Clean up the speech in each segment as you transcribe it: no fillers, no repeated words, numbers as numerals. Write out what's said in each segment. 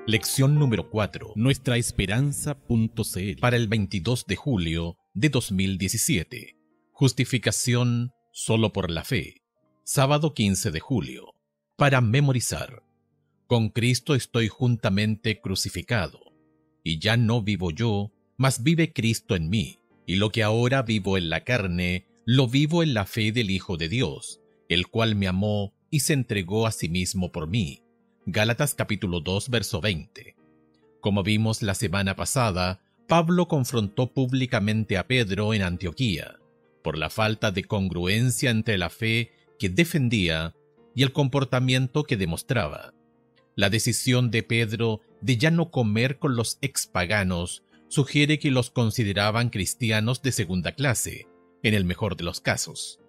Lección número 4. Nuestraesperanza.cl para el 22 de julio de 2017. Justificación solo por la fe. Sábado 15 de julio. Para memorizar. Con Cristo estoy juntamente crucificado. Y ya no vivo yo, mas vive Cristo en mí. Y lo que ahora vivo en la carne, lo vivo en la fe del Hijo de Dios, el cual me amó y se entregó a sí mismo por mí. Gálatas capítulo 2, verso 20. Como vimos la semana pasada, Pablo confrontó públicamente a Pedro en Antioquía, por la falta de congruencia entre la fe que defendía y el comportamiento que demostraba. La decisión de Pedro de ya no comer con los expaganos sugiere que los consideraban cristianos de segunda clase, en el mejor de los casos.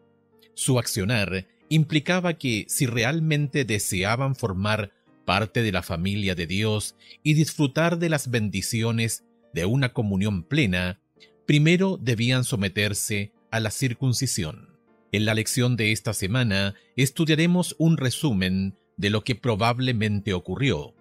Su accionar implicaba que, si realmente deseaban formar parte de la familia de Dios y disfrutar de las bendiciones de una comunión plena, primero debían someterse a la circuncisión. En la lección de esta semana estudiaremos un resumen de lo que probablemente ocurrió.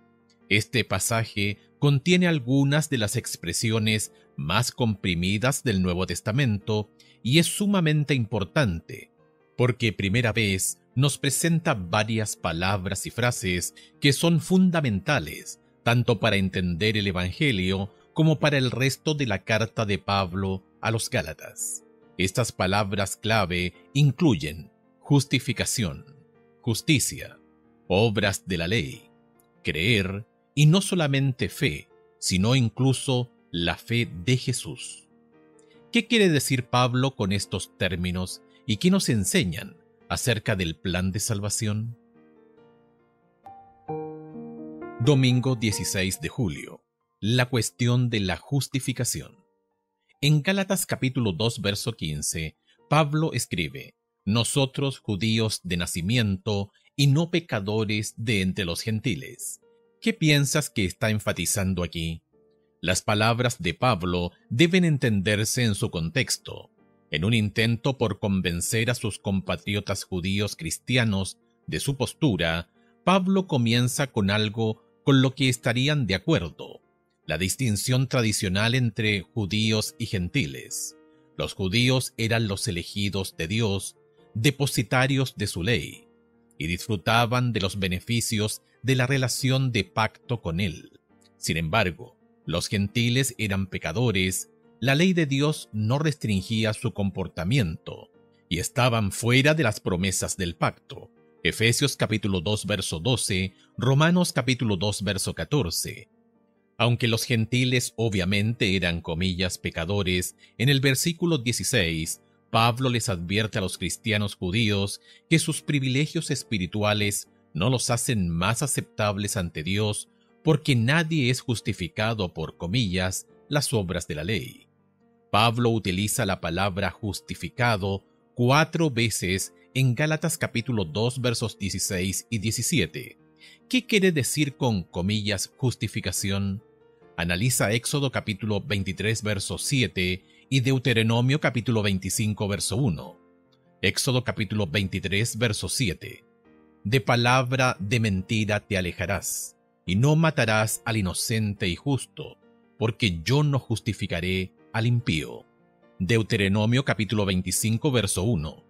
Este pasaje contiene algunas de las expresiones más comprimidas del Nuevo Testamento y es sumamente importante, porque primera vez nos presenta varias palabras y frases que son fundamentales tanto para entender el Evangelio como para el resto de la carta de Pablo a los Gálatas. Estas palabras clave incluyen justificación, justicia, obras de la ley, creer y no solamente fe, sino incluso la fe de Jesús. ¿Qué quiere decir Pablo con estos términos y qué nos enseñan acerca del plan de salvación? Domingo 16 de julio. La cuestión de la justificación. En Gálatas capítulo 2, verso 15, Pablo escribe: «Nosotros judíos de nacimiento y no pecadores de entre los gentiles». ¿Qué piensas que está enfatizando aquí? Las palabras de Pablo deben entenderse en su contexto. En un intento por convencer a sus compatriotas judíos cristianos de su postura, Pablo comienza con algo con lo que estarían de acuerdo: la distinción tradicional entre judíos y gentiles. Los judíos eran los elegidos de Dios, depositarios de su ley, y disfrutaban de los beneficios de la relación de pacto con él. Sin embargo, los gentiles eran pecadores. La ley de Dios no restringía su comportamiento y estaban fuera de las promesas del pacto. Efesios capítulo 2 verso 12, Romanos capítulo 2 verso 14. Aunque los gentiles obviamente eran comillas pecadores, en el versículo 16, Pablo les advierte a los cristianos judíos que sus privilegios espirituales no los hacen más aceptables ante Dios, porque nadie es justificado por comillas las obras de la ley. Pablo utiliza la palabra justificado 4 veces en Gálatas capítulo 2 versos 16 y 17. ¿Qué quiere decir con comillas justificación? Analiza Éxodo capítulo 23 verso 7 y Deuteronomio capítulo 25 verso 1. Éxodo capítulo 23 verso 7. De palabra de mentira te alejarás, y no matarás al inocente y justo, porque yo no justificaré al impío. Deuteronomio capítulo 25 verso 1.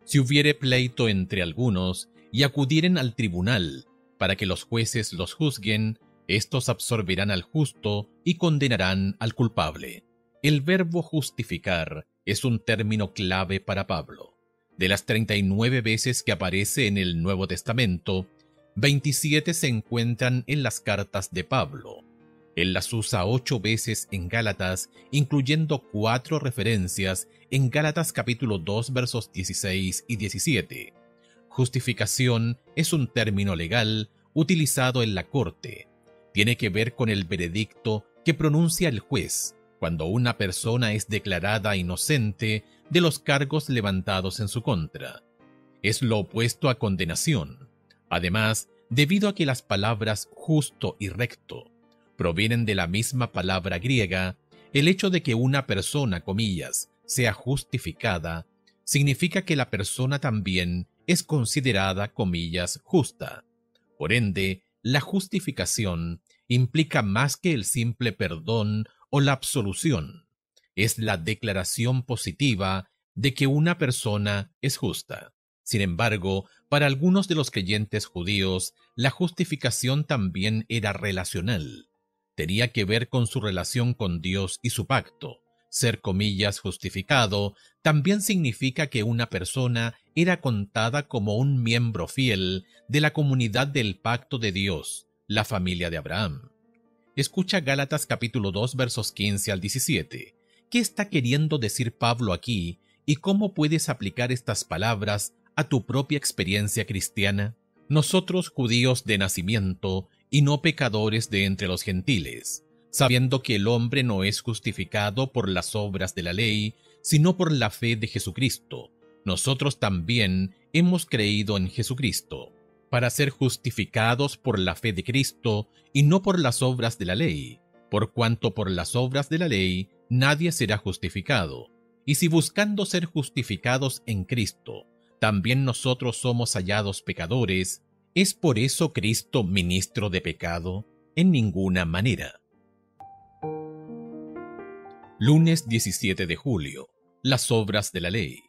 Si hubiere pleito entre algunos y acudieren al tribunal para que los jueces los juzguen, estos absorberán al justo y condenarán al culpable. El verbo justificar es un término clave para Pablo. De las 39 veces que aparece en el Nuevo Testamento, 27 se encuentran en las cartas de Pablo. Él las usa 8 veces en Gálatas, incluyendo 4 referencias en Gálatas capítulo 2 versos 16 y 17. Justificación es un término legal utilizado en la corte. Tiene que ver con el veredicto que pronuncia el juez cuando una persona es declarada inocente de los cargos levantados en su contra. Es lo opuesto a condenación. Además, debido a que las palabras justo y recto provienen de la misma palabra griega, el hecho de que una persona, comillas, sea justificada, significa que la persona también es considerada, comillas, justa. Por ende, la justificación implica más que el simple perdón o la absolución. Es la declaración positiva de que una persona es justa. Sin embargo, para algunos de los creyentes judíos, la justificación también era relacional. Tenía que ver con su relación con Dios y su pacto. Ser, comillas, justificado también significa que una persona era contada como un miembro fiel de la comunidad del pacto de Dios, la familia de Abraham. Escucha Gálatas capítulo 2 versos 15 al 17. ¿Qué está queriendo decir Pablo aquí y cómo puedes aplicar estas palabras a tu propia experiencia cristiana? Nosotros, judíos de nacimiento y no pecadores de entre los gentiles, sabiendo que el hombre no es justificado por las obras de la ley, sino por la fe de Jesucristo, nosotros también hemos creído en Jesucristo, para ser justificados por la fe de Cristo y no por las obras de la ley, por cuanto por las obras de la ley nadie será justificado. Y si buscando ser justificados en Cristo, también nosotros somos hallados pecadores, ¿es por eso Cristo ministro de pecado? En ninguna manera. Lunes 17 de julio. Las obras de la ley.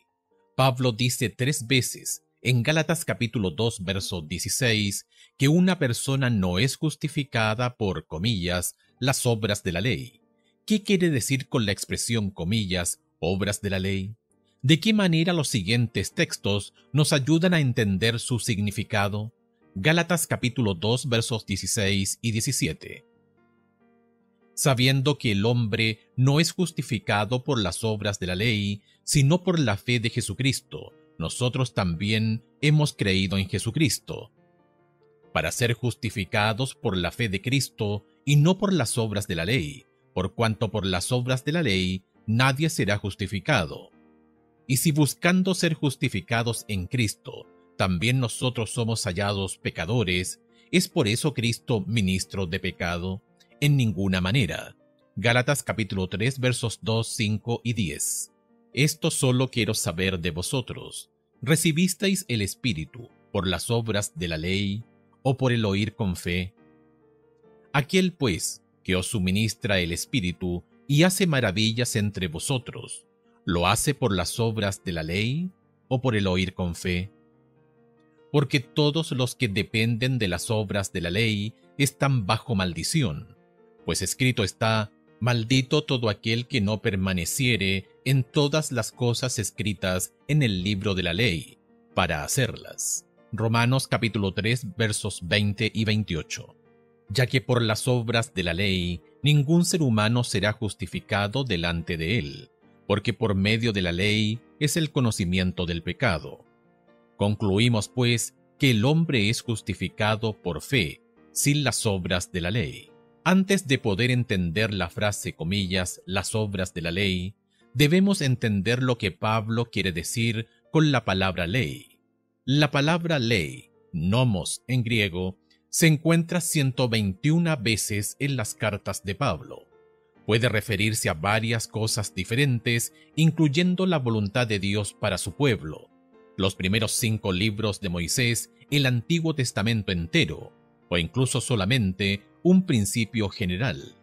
Pablo dice 3 veces en Gálatas capítulo 2 verso 16 que una persona no es justificada por, comillas, las obras de la ley. ¿Qué quiere decir con la expresión, comillas, obras de la ley? ¿De qué manera los siguientes textos nos ayudan a entender su significado? Gálatas capítulo 2 versos 16 y 17. Sabiendo que el hombre no es justificado por las obras de la ley, sino por la fe de Jesucristo, nosotros también hemos creído en Jesucristo, para ser justificados por la fe de Cristo y no por las obras de la ley, por cuanto por las obras de la ley nadie será justificado. Y si buscando ser justificados en Cristo, también nosotros somos hallados pecadores, ¿es por eso Cristo ministro de pecado? En ninguna manera. Gálatas capítulo 3 versos 2, 5 y 10. Esto solo quiero saber de vosotros. ¿Recibisteis el Espíritu por las obras de la ley o por el oír con fe? Aquel, pues, que os suministra el Espíritu y hace maravillas entre vosotros, ¿lo hace por las obras de la ley o por el oír con fe? Porque todos los que dependen de las obras de la ley están bajo maldición. Pues escrito está, maldito todo aquel que no permaneciere en todas las cosas escritas en el libro de la ley, para hacerlas. Romanos capítulo 3 versos 20 y 28. Ya que por las obras de la ley ningún ser humano será justificado delante de él, porque por medio de la ley es el conocimiento del pecado. Concluimos, pues, que el hombre es justificado por fe, sin las obras de la ley. Antes de poder entender la frase, comillas, las obras de la ley, debemos entender lo que Pablo quiere decir con la palabra ley. La palabra ley, nomos en griego, se encuentra 121 veces en las cartas de Pablo. Puede referirse a varias cosas diferentes, incluyendo la voluntad de Dios para su pueblo, los primeros 5 libros de Moisés, el Antiguo Testamento entero, o incluso solamente un principio general.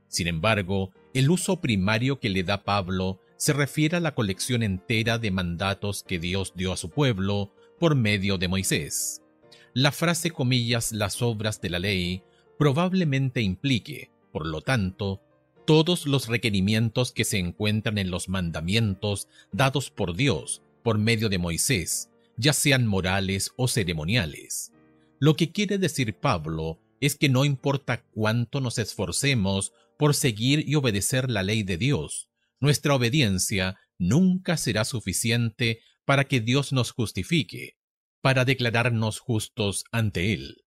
Sin embargo, el uso primario que le da Pablo se refiere a la colección entera de mandatos que Dios dio a su pueblo por medio de Moisés. La frase, comillas, las obras de la ley, probablemente implique, por lo tanto, todos los requerimientos que se encuentran en los mandamientos dados por Dios por medio de Moisés, ya sean morales o ceremoniales. Lo que quiere decir Pablo es que no importa cuánto nos esforcemos por seguir y obedecer la ley de Dios, nuestra obediencia nunca será suficiente para que Dios nos justifique, para declararnos justos ante Él.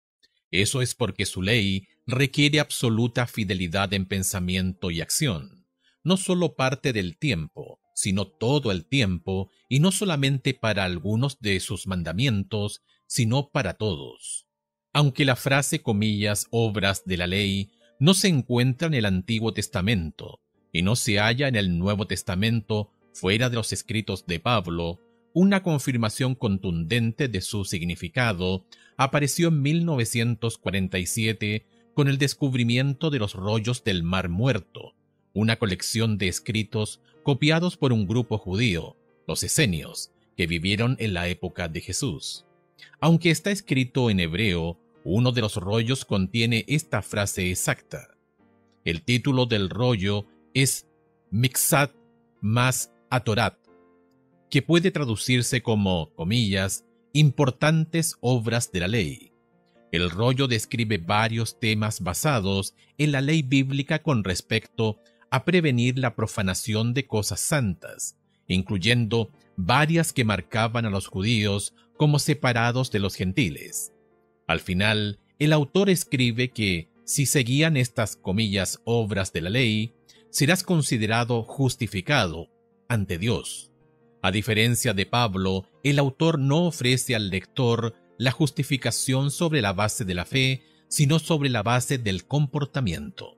Eso es porque su ley requiere absoluta fidelidad en pensamiento y acción, no solo parte del tiempo, sino todo el tiempo, y no solamente para algunos de sus mandamientos, sino para todos. Aunque la frase, comillas, obras de la ley, no se encuentra en el Antiguo Testamento, y no se halla en el Nuevo Testamento fuera de los escritos de Pablo, una confirmación contundente de su significado apareció en 1947 con el descubrimiento de los rollos del Mar Muerto, una colección de escritos copiados por un grupo judío, los esenios, que vivieron en la época de Jesús. Aunque está escrito en hebreo, uno de los rollos contiene esta frase exacta. El título del rollo es Mixat más Atorat, que puede traducirse como, comillas, importantes obras de la ley. El rollo describe varios temas basados en la ley bíblica con respecto a prevenir la profanación de cosas santas, incluyendo varias que marcaban a los judíos como separados de los gentiles. Al final, el autor escribe que, si seguían estas, comillas, obras de la ley, serás considerado justificado ante Dios. A diferencia de Pablo, el autor no ofrece al lector la justificación sobre la base de la fe, sino sobre la base del comportamiento.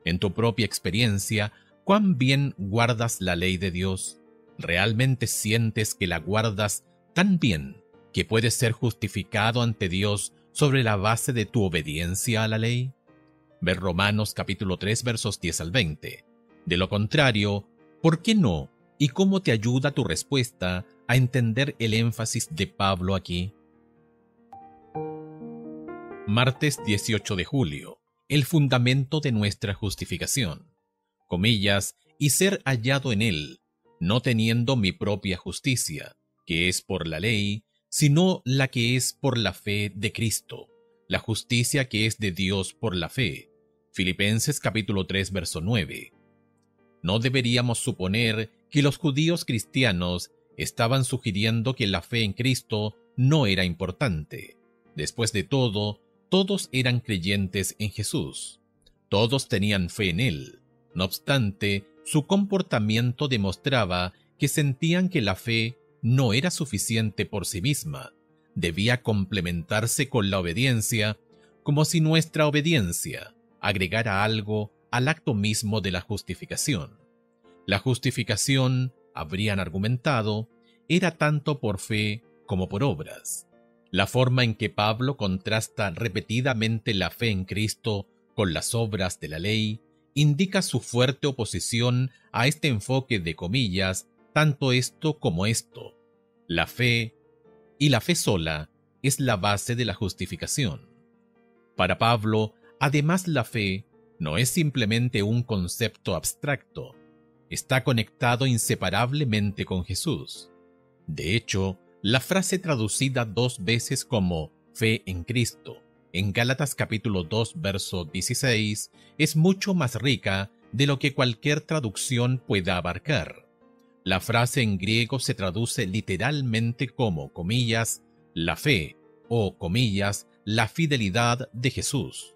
En tu propia experiencia, ¿cuán bien guardas la ley de Dios? ¿Realmente sientes que la guardas tan bien que puedes ser justificado ante Dios sobre la base de tu obediencia a la ley? Ver Romanos capítulo 3 versos 10 al 20. De lo contrario, ¿por qué no? ¿Y cómo te ayuda tu respuesta a entender el énfasis de Pablo aquí? Martes 18 de julio. El fundamento de nuestra justificación. Comillas, y ser hallado en él, no teniendo mi propia justicia, que es por la ley, sino la que es por la fe de Cristo, la justicia que es de Dios por la fe. Filipenses capítulo 3 verso 9. No deberíamos suponer que los judíos cristianos estaban sugiriendo que la fe en Cristo no era importante. Después de todo, todos eran creyentes en Jesús. Todos tenían fe en Él. No obstante, su comportamiento demostraba que sentían que la fe no era suficiente por sí misma. Debía complementarse con la obediencia, como si nuestra obediencia agregara algo al acto mismo de la justificación. La justificación, habrían argumentado, era tanto por fe como por obras. La forma en que Pablo contrasta repetidamente la fe en Cristo con las obras de la ley indica su fuerte oposición a este enfoque de comillas, tanto esto como esto. La fe, y la fe sola, es la base de la justificación. Para Pablo, además, la fe no es simplemente un concepto abstracto, está conectado inseparablemente con Jesús. De hecho, la frase traducida 2 veces como fe en Cristo en Gálatas capítulo 2 verso 16 es mucho más rica de lo que cualquier traducción pueda abarcar. La frase en griego se traduce literalmente como, comillas, la fe o, comillas, la fidelidad de Jesús.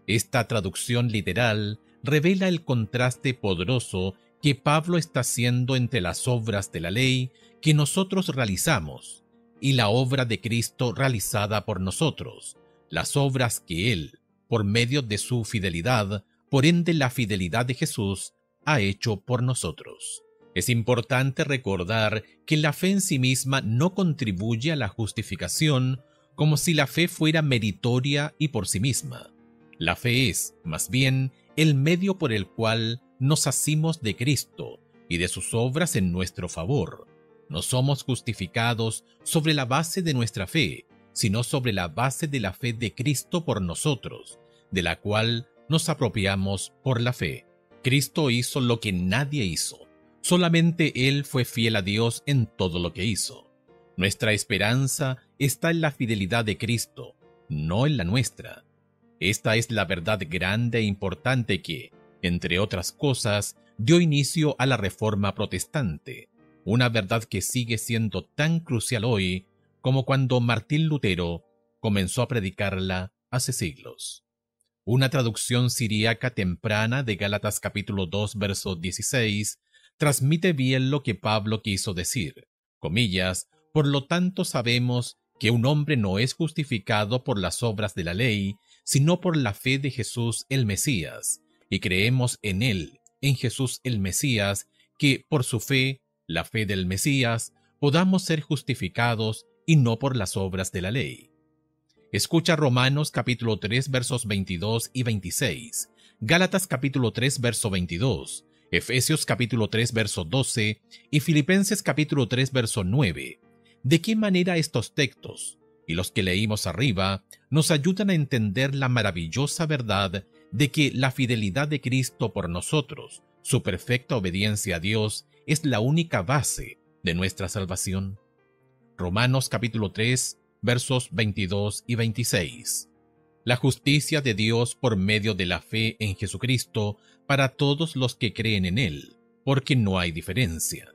Esta traducción literal revela el contraste poderoso que Pablo está haciendo entre las obras de la ley que nosotros realizamos y la obra de Cristo realizada por nosotros, las obras que Él, por medio de su fidelidad, por ende la fidelidad de Jesús, ha hecho por nosotros. Es importante recordar que la fe en sí misma no contribuye a la justificación como si la fe fuera meritoria y por sí misma. La fe es, más bien, el medio por el cual nos asimos de Cristo y de sus obras en nuestro favor. No somos justificados sobre la base de nuestra fe, sino sobre la base de la fe de Cristo por nosotros, de la cual nos apropiamos por la fe. Cristo hizo lo que nadie hizo. Solamente Él fue fiel a Dios en todo lo que hizo. Nuestra esperanza está en la fidelidad de Cristo, no en la nuestra. Esta es la verdad grande e importante que, entre otras cosas, dio inicio a la Reforma Protestante, una verdad que sigue siendo tan crucial hoy como cuando Martín Lutero comenzó a predicarla hace siglos. Una traducción siríaca temprana de Gálatas capítulo 2 verso 16 transmite bien lo que Pablo quiso decir. Comillas, por lo tanto sabemos que un hombre no es justificado por las obras de la ley, sino por la fe de Jesús el Mesías, y creemos en Él, en Jesús el Mesías, que por su fe, la fe del Mesías, podamos ser justificados y no por las obras de la ley. Escucha Romanos capítulo 3 versos 22 y 26, Gálatas capítulo 3 verso 22, Efesios capítulo 3 verso 12 y Filipenses capítulo 3 verso 9. ¿De qué manera estos textos y los que leímos arriba nos ayudan a entender la maravillosa verdad de que la fidelidad de Cristo por nosotros, su perfecta obediencia a Dios, es la única base de nuestra salvación? Romanos capítulo 3, versos 22 y 26. La justicia de Dios por medio de la fe en Jesucristo para todos los que creen en Él, porque no hay diferencia.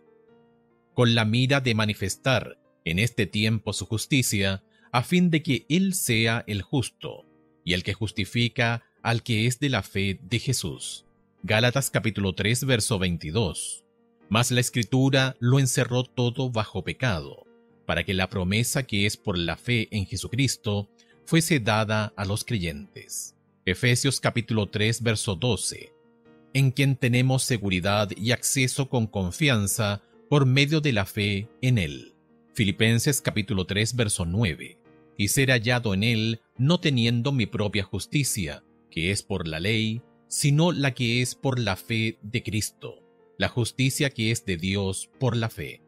Con la mira de manifestar en este tiempo su justicia, a fin de que Él sea el justo, y el que justifica al que es de la fe de Jesús. Gálatas capítulo 3, verso 22. Mas la Escritura lo encerró todo bajo pecado, para que la promesa que es por la fe en Jesucristo fuese dada a los creyentes. Efesios capítulo 3, verso 12. En quien tenemos seguridad y acceso con confianza por medio de la fe en Él. Filipenses capítulo 3, verso 9. Y ser hallado en Él, no teniendo mi propia justicia, que es por la ley, sino la que es por la fe de Cristo, la justicia que es de Dios por la fe.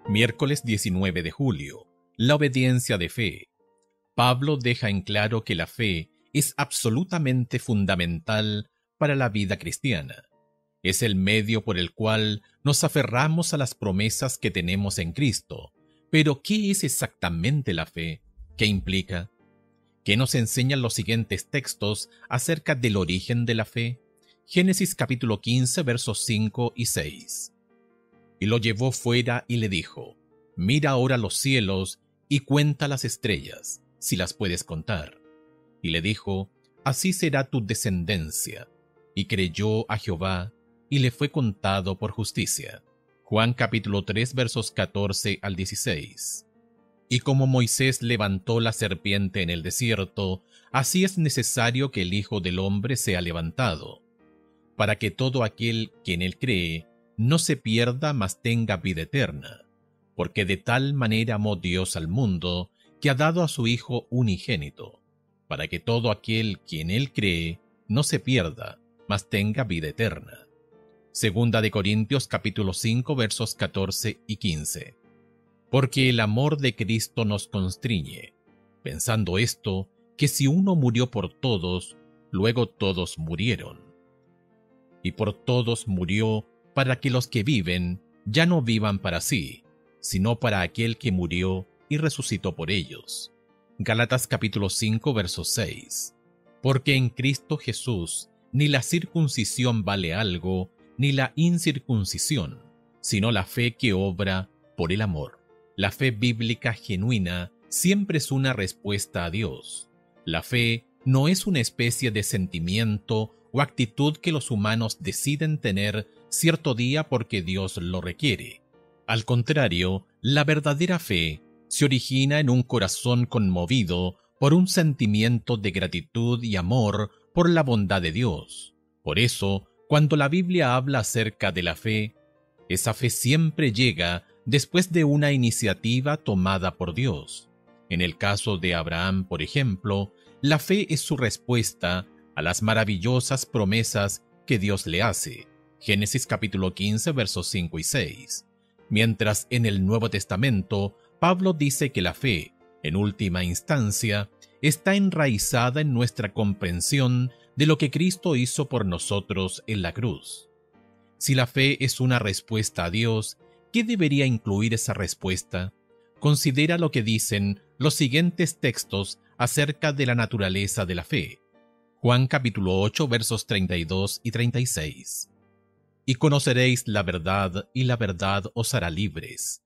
Miércoles 19 de julio. La obediencia de fe. Pablo deja en claro que la fe es absolutamente fundamental para la vida cristiana. Es el medio por el cual nos aferramos a las promesas que tenemos en Cristo. Pero, ¿qué es exactamente la fe? ¿Qué implica? ¿Qué nos enseñan los siguientes textos acerca del origen de la fe? Génesis capítulo 15, versos 5 y 6. Y lo llevó fuera y le dijo: Mira ahora los cielos y cuenta las estrellas, si las puedes contar. Y le dijo: Así será tu descendencia. Y creyó a Jehová, y le fue contado por justicia. Juan capítulo 3 versos 14 al 16. Y como Moisés levantó la serpiente en el desierto, así es necesario que el Hijo del Hombre sea levantado, para que todo aquel que en él cree no se pierda, mas tenga vida eterna. Porque de tal manera amó Dios al mundo, que ha dado a su Hijo unigénito, para que todo aquel que en él cree no se pierda, mas tenga vida eterna. Segunda de Corintios capítulo 5 versos 14 y 15. Porque el amor de Cristo nos constriñe, pensando esto, que si uno murió por todos, luego todos murieron. Y por todos murió, para que los que viven ya no vivan para sí, sino para aquel que murió y resucitó por ellos. Gálatas capítulo 5 verso 6. Porque en Cristo Jesús ni la circuncisión vale algo, ni la incircuncisión, sino la fe que obra por el amor. La fe bíblica genuina siempre es una respuesta a Dios. La fe no es una especie de sentimiento o actitud que los humanos deciden tener cierto día porque Dios lo requiere. Al contrario, la verdadera fe se origina en un corazón conmovido por un sentimiento de gratitud y amor por la bondad de Dios. Por eso, cuando la Biblia habla acerca de la fe, esa fe siempre llega después de una iniciativa tomada por Dios. En el caso de Abraham, por ejemplo, la fe es su respuesta a las maravillosas promesas que Dios le hace. Génesis capítulo 15, versos 5 y 6. Mientras en el Nuevo Testamento, Pablo dice que la fe, en última instancia, está enraizada en nuestra comprensión de lo que Cristo hizo por nosotros en la cruz. Si la fe es una respuesta a Dios, ¿qué debería incluir esa respuesta? Considera lo que dicen los siguientes textos acerca de la naturaleza de la fe. Juan capítulo 8 versos 32 y 36. Y conoceréis la verdad, y la verdad os hará libres.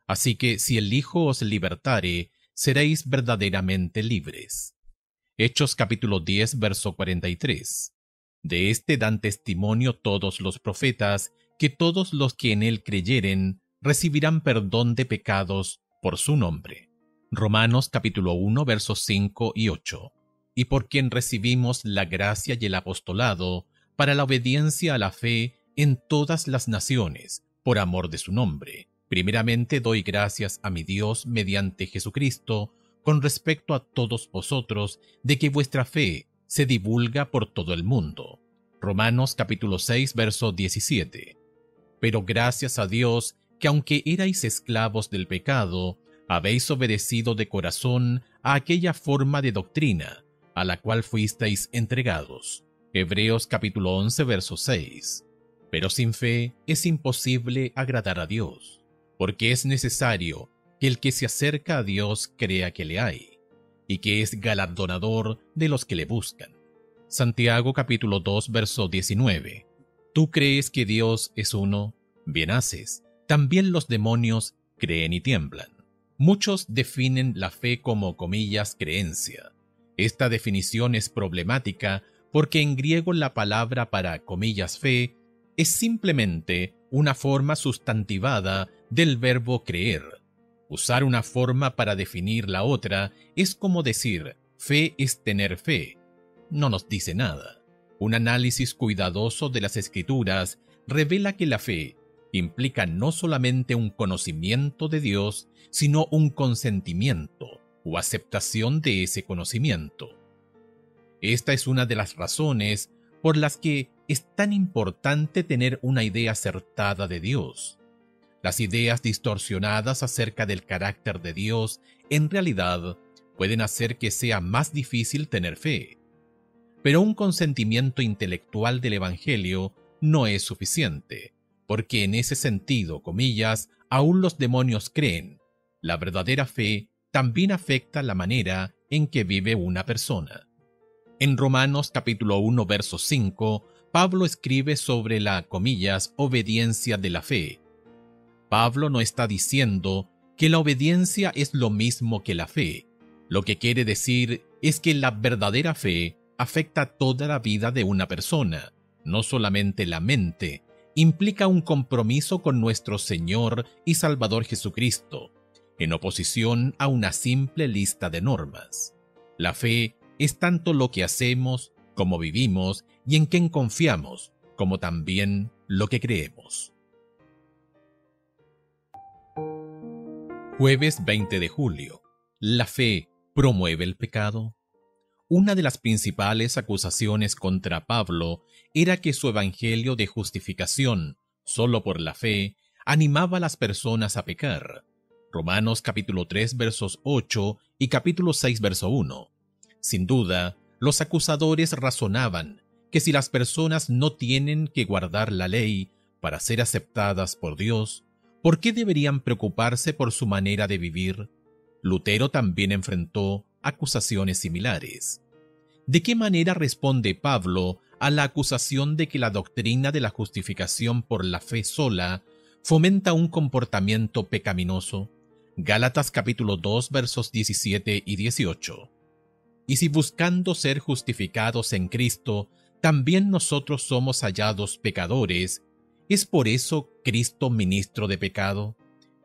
Así que si el Hijo os libertare, seréis verdaderamente libres. Hechos capítulo 10 verso 43. De este dan testimonio todos los profetas, que todos los que en él creyeren recibirán perdón de pecados por su nombre. Romanos capítulo 1 versos 5 y 8. Y por quien recibimos la gracia y el apostolado para la obediencia a la fe en todas las naciones, por amor de su nombre, Primeramente doy gracias a mi Dios mediante Jesucristo con respecto a todos vosotros, de que vuestra fe se divulga por todo el mundo. Romanos capítulo 6, verso 17. Pero gracias a Dios, que aunque erais esclavos del pecado, habéis obedecido de corazón a aquella forma de doctrina a la cual fuisteis entregados. Hebreos capítulo 11, verso 6. Pero sin fe es imposible agradar a Dios, porque es necesario que el que se acerca a Dios crea que le hay, y que es galardonador de los que le buscan. Santiago capítulo 2, verso 19. ¿Tú crees que Dios es uno? Bien haces. También los demonios creen y tiemblan. Muchos definen la fe como, comillas, creencia. Esta definición es problemática porque en griego la palabra para, comillas, fe es simplemente una forma sustantivada del verbo creer. Usar una forma para definir la otra es como decir, fe es tener fe. No nos dice nada. Un análisis cuidadoso de las Escrituras revela que la fe implica no solamente un conocimiento de Dios, sino un consentimiento o aceptación de ese conocimiento. Esta es una de las razones por las que es tan importante tener una idea acertada de Dios. Las ideas distorsionadas acerca del carácter de Dios en realidad pueden hacer que sea más difícil tener fe. Pero un consentimiento intelectual del Evangelio no es suficiente, porque en ese sentido, comillas, aún los demonios creen. La verdadera fe también afecta la manera en que vive una persona. En Romanos capítulo 1, verso 5, Pablo escribe sobre la, comillas, obediencia de la fe. Pablo no está diciendo que la obediencia es lo mismo que la fe. Lo que quiere decir es que la verdadera fe afecta toda la vida de una persona, no solamente la mente. Implica un compromiso con nuestro Señor y Salvador Jesucristo, en oposición a una simple lista de normas. La fe es tanto lo que hacemos, como vivimos y en quien confiamos, como también lo que creemos. Jueves 20 de julio. ¿La fe promueve el pecado? Una de las principales acusaciones contra Pablo era que su evangelio de justificación, solo por la fe, animaba a las personas a pecar. Romanos capítulo 3 versos 8 y capítulo 6 verso 1. Sin duda, los acusadores razonaban que si las personas no tienen que guardar la ley para ser aceptadas por Dios, ¿por qué deberían preocuparse por su manera de vivir? Lutero también enfrentó acusaciones similares. ¿De qué manera responde Pablo a la acusación de que la doctrina de la justificación por la fe sola fomenta un comportamiento pecaminoso? Gálatas capítulo 2 versos 17 y 18. Y si buscando ser justificados en Cristo, también nosotros somos hallados pecadores, ¿es por eso Cristo ministro de pecado?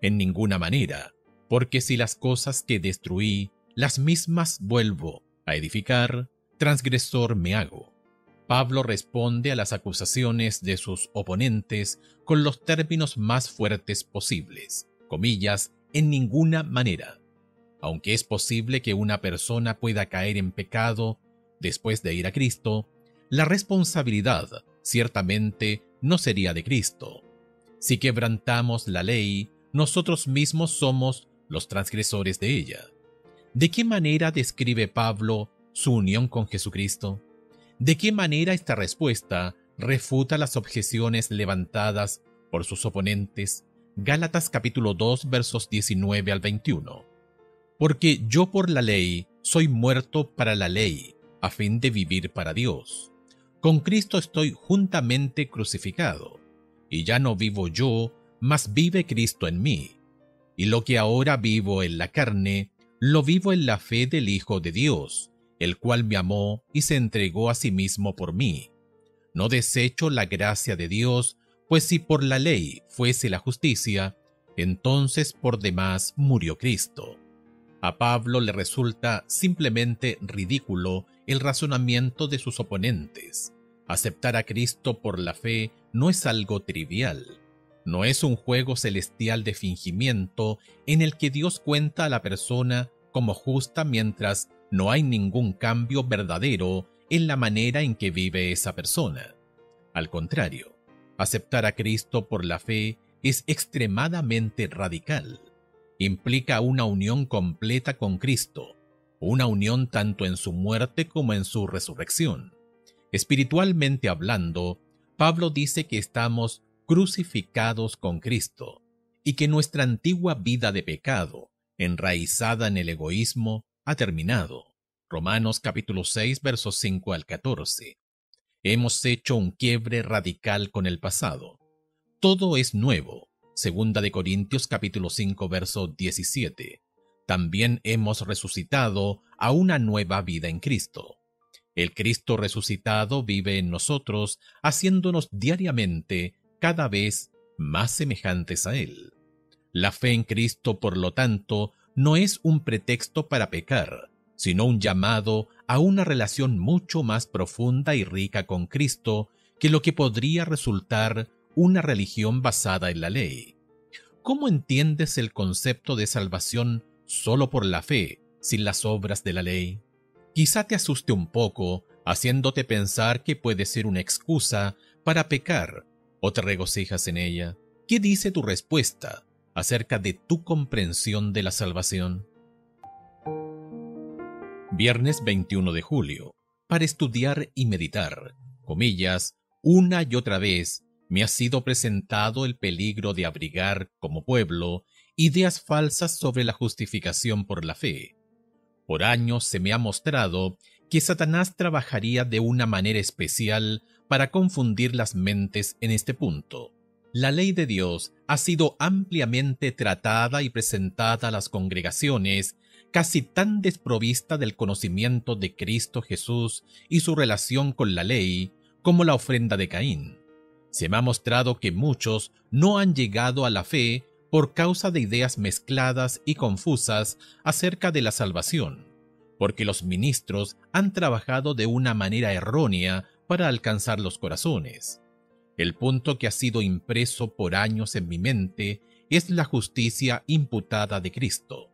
En ninguna manera, porque si las cosas que destruí, las mismas vuelvo a edificar, transgresor me hago. Pablo responde a las acusaciones de sus oponentes con los términos más fuertes posibles, comillas, en ninguna manera. Aunque es posible que una persona pueda caer en pecado después de ir a Cristo, la responsabilidad ciertamente no sería de Cristo. Si quebrantamos la ley, nosotros mismos somos los transgresores de ella. ¿De qué manera describe Pablo su unión con Jesucristo? ¿De qué manera esta respuesta refuta las objeciones levantadas por sus oponentes? Gálatas capítulo 2 versos 19 al 21. Porque yo por la ley soy muerto para la ley, a fin de vivir para Dios. Con Cristo estoy juntamente crucificado, y ya no vivo yo, mas vive Cristo en mí. Y lo que ahora vivo en la carne, lo vivo en la fe del Hijo de Dios, el cual me amó y se entregó a sí mismo por mí. No desecho la gracia de Dios, pues si por la ley fuese la justicia, entonces por demás murió Cristo. A Pablo le resulta simplemente ridículo el razonamiento de sus oponentes. Aceptar a Cristo por la fe no es algo trivial. No es un juego celestial de fingimiento en el que Dios cuenta a la persona como justa mientras no hay ningún cambio verdadero en la manera en que vive esa persona. Al contrario, aceptar a Cristo por la fe es extremadamente radical. Implica una unión completa con Cristo, una unión tanto en su muerte como en su resurrección. Espiritualmente hablando, Pablo dice que estamos crucificados con Cristo y que nuestra antigua vida de pecado, enraizada en el egoísmo, ha terminado. Romanos capítulo 6, versos 5 al 14. Hemos hecho un quiebre radical con el pasado. Todo es nuevo. Segunda de Corintios capítulo 5, verso 17. También hemos resucitado a una nueva vida en Cristo. El Cristo resucitado vive en nosotros, haciéndonos diariamente cada vez más semejantes a Él. La fe en Cristo, por lo tanto, no es un pretexto para pecar, sino un llamado a una relación mucho más profunda y rica con Cristo que lo que podría resultar una religión basada en la ley. ¿Cómo entiendes el concepto de salvación solo por la fe, sin las obras de la ley? Quizá te asuste un poco, haciéndote pensar que puede ser una excusa para pecar, ¿o te regocijas en ella? ¿Qué dice tu respuesta acerca de tu comprensión de la salvación? Viernes 21 de julio. Para estudiar y meditar, comillas, una y otra vez me ha sido presentado el peligro de abrigar, como pueblo, ideas falsas sobre la justificación por la fe. Por años se me ha mostrado que Satanás trabajaría de una manera especial para confundir las mentes en este punto. La ley de Dios ha sido ampliamente tratada y presentada a las congregaciones, casi tan desprovista del conocimiento de Cristo Jesús y su relación con la ley, como la ofrenda de Caín. Se me ha mostrado que muchos no han llegado a la fe por causa de ideas mezcladas y confusas acerca de la salvación, porque los ministros han trabajado de una manera errónea para alcanzar los corazones. El punto que ha sido impreso por años en mi mente es la justicia imputada de Cristo.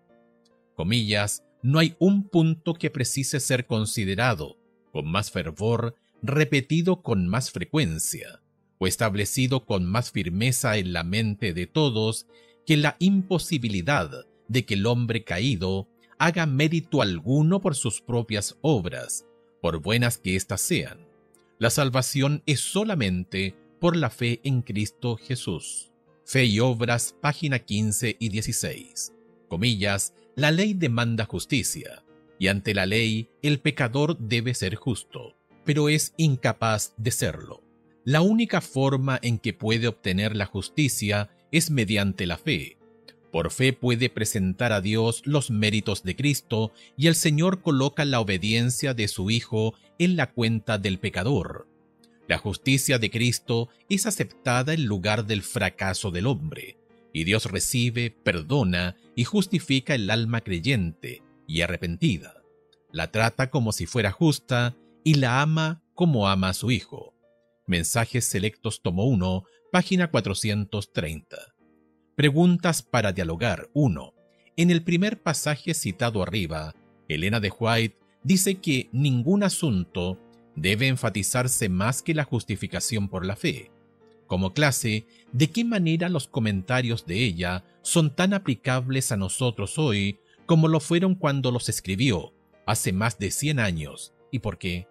Comillas, no hay un punto que precise ser considerado con más fervor, repetido con más frecuencia, o establecido con más firmeza en la mente de todos, que la imposibilidad de que el hombre caído haga mérito alguno por sus propias obras, por buenas que éstas sean. La salvación es solamente por la fe en Cristo Jesús. Fe y obras, página 15 y 16. Comillas, la ley demanda justicia, y ante la ley el pecador debe ser justo, pero es incapaz de serlo. La única forma en que puede obtener la justicia es mediante la fe. Por fe puede presentar a Dios los méritos de Cristo y el Señor coloca la obediencia de su Hijo en la cuenta del pecador. La justicia de Cristo es aceptada en lugar del fracaso del hombre, y Dios recibe, perdona y justifica el alma creyente y arrepentida. La trata como si fuera justa y la ama como ama a su Hijo. Mensajes Selectos, tomo 1, página 430. Preguntas para dialogar. 1. En el primer pasaje citado arriba, Elena de White dice que ningún asunto debe enfatizarse más que la justificación por la fe. Como clase, ¿de qué manera los comentarios de ella son tan aplicables a nosotros hoy como lo fueron cuando los escribió, hace más de 100 años? ¿Y por qué?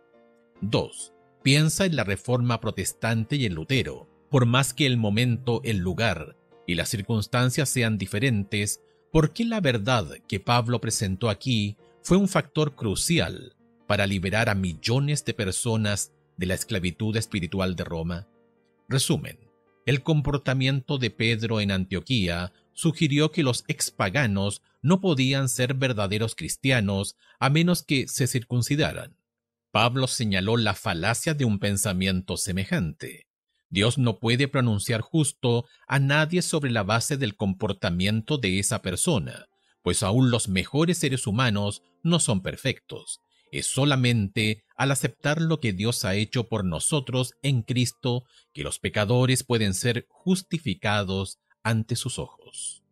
2. Piensa en la Reforma Protestante y en Lutero. Por más que el momento, el lugar y las circunstancias sean diferentes, ¿por qué la verdad que Pablo presentó aquí fue un factor crucial para liberar a millones de personas de la esclavitud espiritual de Roma? Resumen, el comportamiento de Pedro en Antioquía sugirió que los expaganos no podían ser verdaderos cristianos a menos que se circuncidaran. Pablo señaló la falacia de un pensamiento semejante. Dios no puede pronunciar justo a nadie sobre la base del comportamiento de esa persona, pues aún los mejores seres humanos no son perfectos, Es solamente al aceptar lo que Dios ha hecho por nosotros en Cristo que los pecadores pueden ser justificados ante sus ojos.